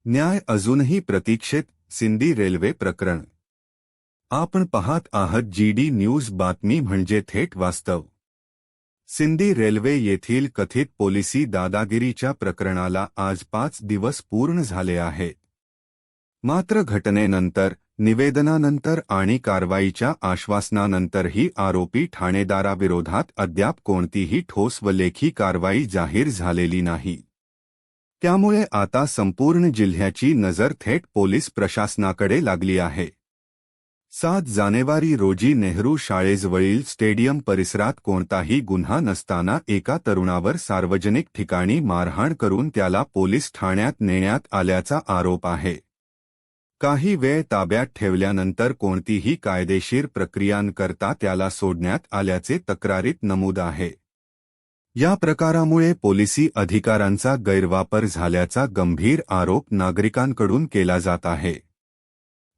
न्याय अजूनही प्रतीक्षेत. सिंदी रेल्वे प्रकरण. आपण पाहत आहात GD न्यूज. बातमी म्हणजे थेट वास्तव. सिंदी रेल्वे येथील कथित पोलिसी दादागिरीच्या प्रकरणाला आज 5 दिवस पूर्ण झाले आहेत. मात्र घटनेनंतर, निवेदनानंतर आणि कारवाईच्या आश्वासनानंतरही आरोपी ठाणेदाराविरोधात अद्याप कोणतीही ठोस व लेखी कारवाई जाहीर झालेली नाही. त्यामुळे आता संपूर्ण जिल्ह्याची नजर थेट पोलीस प्रशासनाकडे लागली आहे. 7 जानेवारी रोजी नेहरू शाळेजवळील स्टेडियम परिसरात कोणताही गुन्हा नसताना एका तरुणावर सार्वजनिक ठिकाणी मारहाण करून त्याला पोलीस ठाण्यात नेण्यात आल्याचा आरोप आहे. काही वेळ ताब्यात ठेवल्यानंतर कोणतीही कायदेशीर प्रक्रिया न करता त्याला सोडण्यात आल्याचे तक्रारीत नमूद आहे. या प्रकारामुळे पोलिसी अधिकारांचा गैरवापर झाल्याचा गंभीर आरोप नागरिकांकडून केला जात आहे.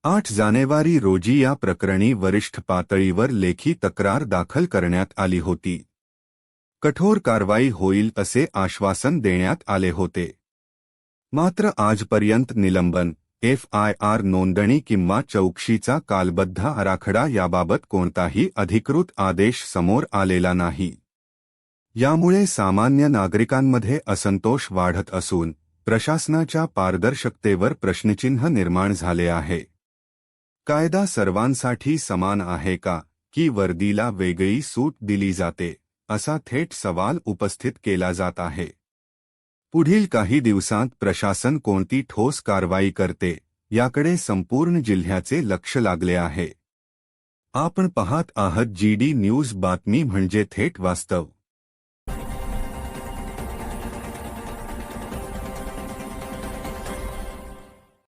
8 जानेवारी रोजी या प्रकरणी वरिष्ठ पातळीवर लेखी तक्रार दाखल करण्यात आली होती. कठोर कारवाई होईल असे आश्वासन देण्यात आले होते. मात्र आजपर्यंत निलंबन, FIR नोंदणी किंवा चौकशीचा कालबद्ध आराखडा याबाबत कोणताही अधिकृत आदेश समोर आलेला नाही. यामुळे सामान्य नागरिकांमध्ये असंतोष वाढत असून प्रशासनाच्या पारदर्शकतेवर प्रश्नचिन्ह निर्माण झाले आहे. कायदा सर्वांसाठी समान आहे का, की वर्दीला वेगळी सूट दिली जाते, असा थेट सवाल उपस्थित केला जात आहे. पुढील काही दिवसांत प्रशासन कोणती ठोस कारवाई करते, याकडे संपूर्ण जिल्ह्याचे लक्ष लागले आहे. आपण पाहत आहात GD न्यूज. बातमी म्हणजे थेट वास्तव.